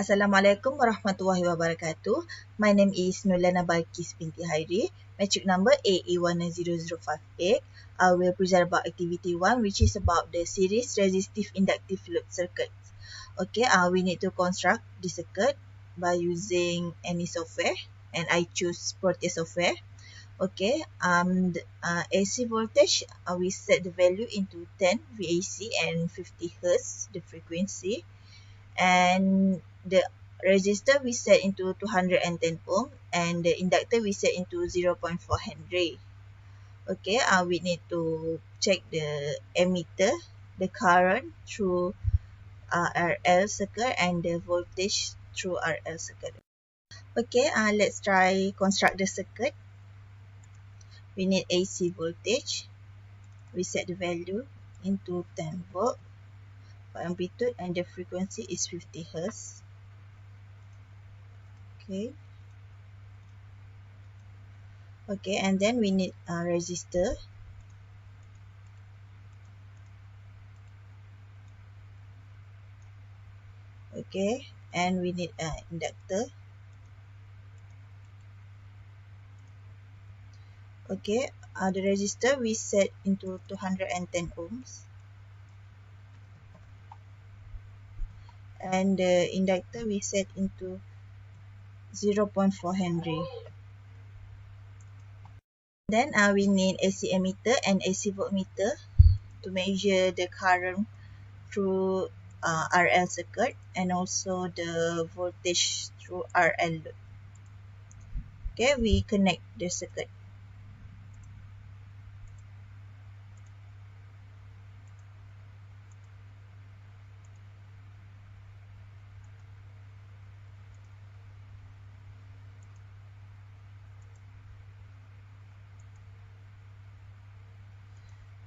Assalamualaikum warahmatullahi wabarakatuh. My name is Nurlana Balkis binti Hairi. Metric number AE19005A. I will present about activity 1, which is about the series resistive inductive load circuits. Okay, we need to construct the circuit by using any software, and I choose Proteus software. Okay, AC voltage, we set the value into 10 VAC and 50 Hz, the frequency. And the resistor we set into 210 ohm, and the inductor we set into 0.4 Henry. Okay, we need to check the ammeter, the current through RL circuit, and the voltage through RL circuit. Okay, let's try construct the circuit. We need AC voltage. We set the value into 10 volt for amplitude, and the frequency is 50 Hz. Okay, and then we need a resistor. Okay, and we need an inductor. Okay, the resistor we set into 210 ohms, and the inductor we set into 0.4 Henry. Then we need AC ammeter and AC voltmeter to measure the current through RL circuit, and also the voltage through RL load. Okay, we connect the circuit.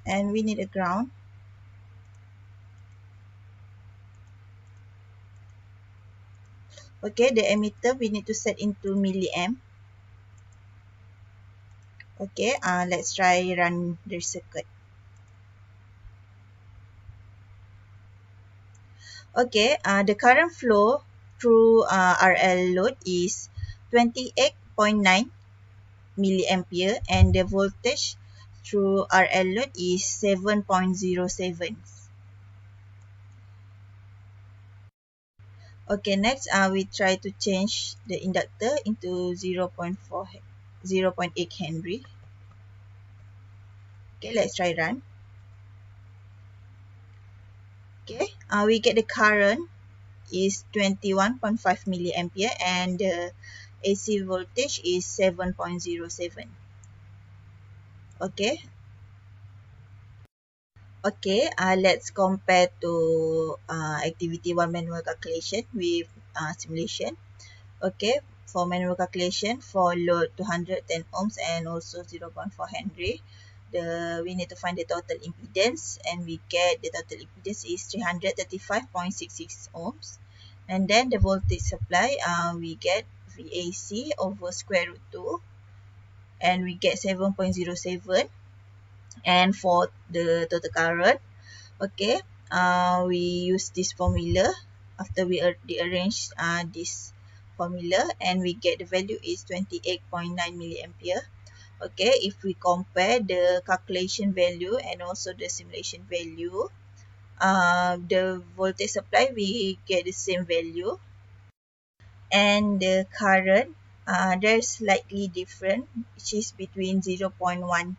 And we need a ground. Okay, the ammeter we need to set into milliamp. Okay, let's try run the circuit. Okay, the current flow through RL load is 28.9 milliampere, and the voltage through RL load is 7.07. Okay, next we try to change the inductor into 0.8 Henry. Okay, let's try run. Okay, we get the current is 21.5 milliampere, and the AC voltage is 7.07. Okay. Okay, let's compare to activity 1 manual calculation with simulation. Okay, for manual calculation, for load 210 ohms and also 0.4 Henry, we need to find the total impedance, and we get the total impedance is 335.66 ohms. And then the voltage supply, we get VAC over square root 2, and we get 7.07. And for the total current, okay, we use this formula. After we rearrange this formula, and we get the value is 28.9 milliampere. Okay, if we compare the calculation value and also the simulation value, the voltage supply we get the same value, and the current there's slightly different, which is between 0.1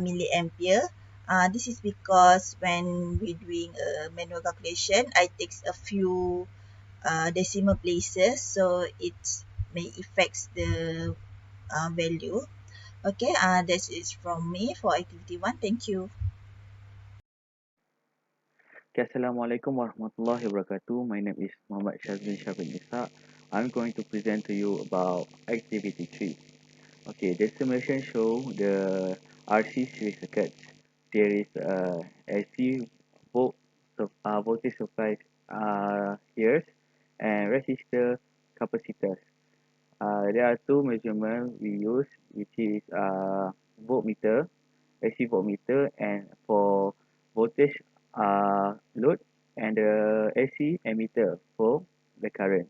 milliampere. This is because when we doing a manual calculation, I takes a few decimal places, so it may affects the value. Okay, that is from me for activity 1. Thank you. Okay, Assalamualaikum warahmatullahi wabarakatuh. My name is Muhammad Shazmin Syafin Ishaq. I'm going to present to you about activity 3. Okay, the simulation show the RC series circuit. There is a AC voltage supply here, and resistor capacitors. There are two measurements we use, which is voltmeter, AC voltmeter, and for voltage load, and the AC ammeter for the current.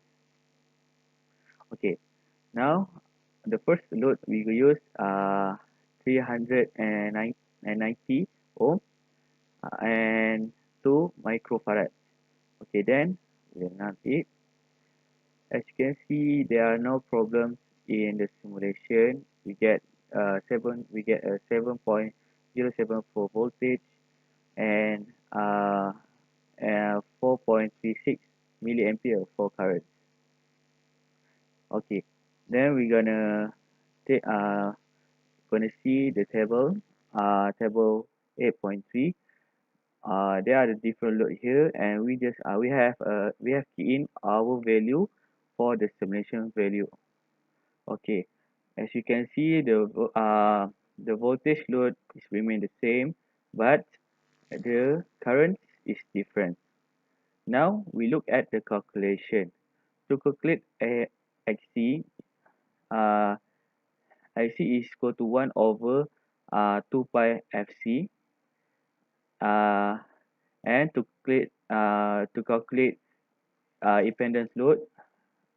Okay, now the first load we will use 390 ohm and 2 microfarad. Okay, then we'll run it. As you can see, there are no problems in the simulation. We get a 7.074 voltage and 4.36 milliampere for current. Okay, then we're take gonna see the table 8.3. There are the different load here, and we have key in our value for the simulation value. Okay, as you can see, the voltage load is remain the same, but the current is different. Now we look at the calculation. To calculate a XC, uh, IC is equal to 1 over 2 pi FC, uh, and to calculate impedance load,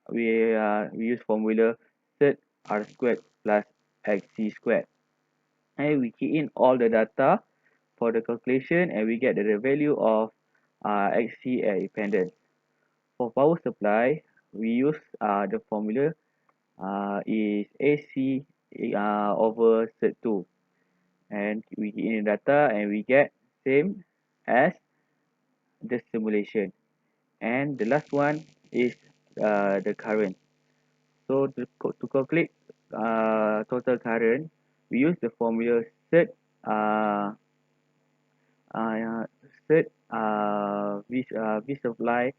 we use formula Z R squared plus XC squared, and we key in all the data for the calculation, and we get the value of XC and impedance. For power supply, we use the formula is AC over Z2, and we key in the data and we get same as the simulation. And the last one is the current. So to calculate total current, we use the formula uh, uh, V supply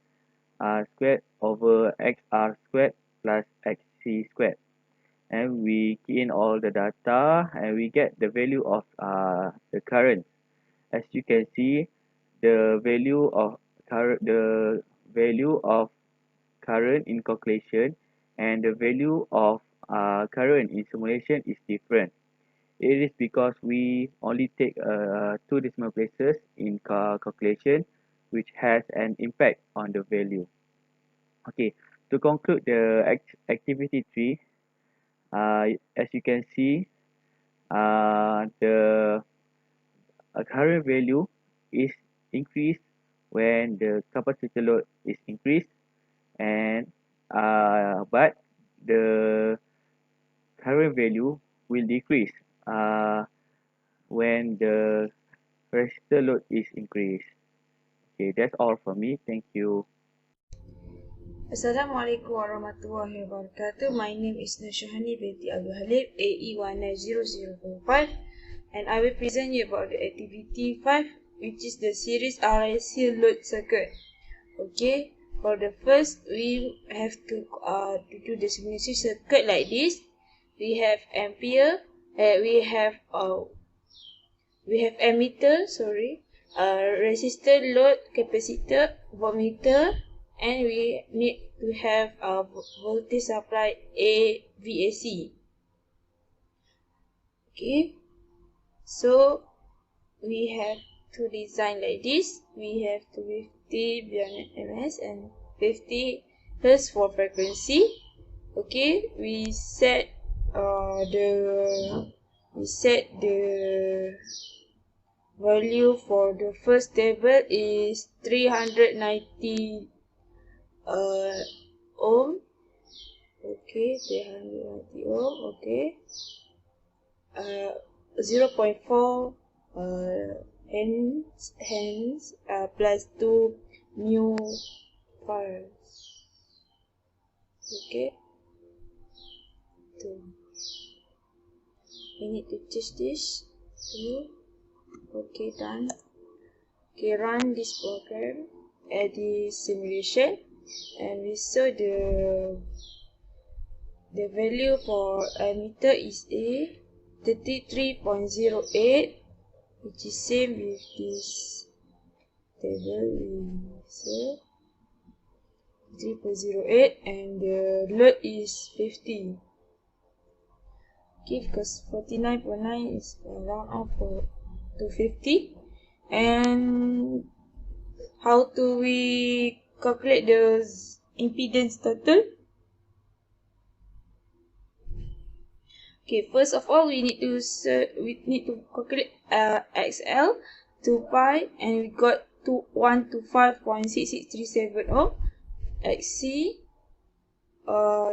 squared over XR squared plus XC squared, and we key in all the data and we get the value of the current. As you can see, the value of current in calculation and the value of current in simulation is different. It is because we only take two decimal places in calculation, which has an impact on the value. Okay, to conclude the activity 3, as you can see, the current value is increased when the capacitor load is increased, and but the current value will decrease when the resistor load is increased. Okay, that's all for me. Thank you. Assalamualaikum warahmatullahi wabarakatuh. My name is Nashahani binti Abdul Halib, AE190045, and I will present you about the activity 5, which is the series RLC load circuit. Okay, for the first, we have to do the simulation circuit like this. We have ampere, we have ammeter, resistor, load, capacitor, voltmeter, and we need to have a voltage supply VAC. Okay, so we have to design like this. We have 250 ms and 50 Hz for frequency. Okay, we set the value for the first table is 390 ohm. Okay, 390 ohm. Okay, 0.4 hence plus 2 mu farad. Okay, we need to change this to. Okay, done. Okay, run this program at the simulation, and we saw the value for ammeter is a 33.08, which is same with this table. We saw 3.08, and the load is 50. Okay, because 49.9 is round off to 50. And how do we calculate the impedance total. Okay, first of all, we need to calculate XL to pi, and we got 125.6637 ohm. XC,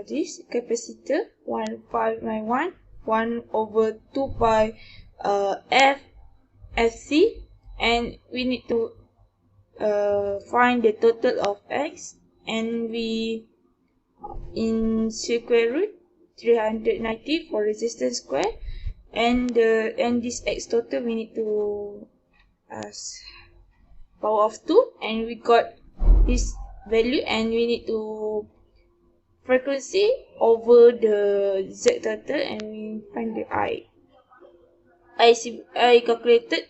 this capacitor 1591 1/2 pi FC, and we need to find the total of X, and we in square root 390 for resistance square, and this X total we need to power of 2, and we got this value, and we need to frequency over the Z total, and we find the I calculated.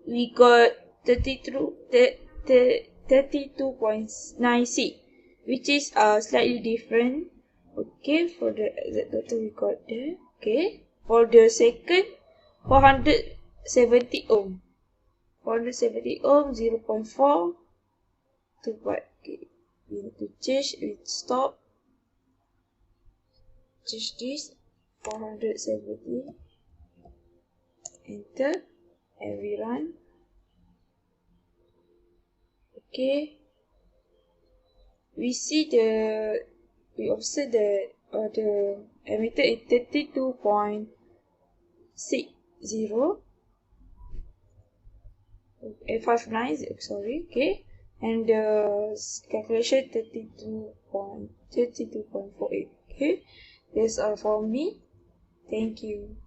We got 32.9 C, which is slightly different. Okay, for the Z total we got there. Okay, for the second 470 ohm. 470 ohm, 0.4 to what? Okay, we need to change it. Stop. Change this 470. Enter, and we run. Okay, we observe the emitter is 32.60 590, sorry. Okay, and the calculation 32.48. Okay, that's all for me. Thank you.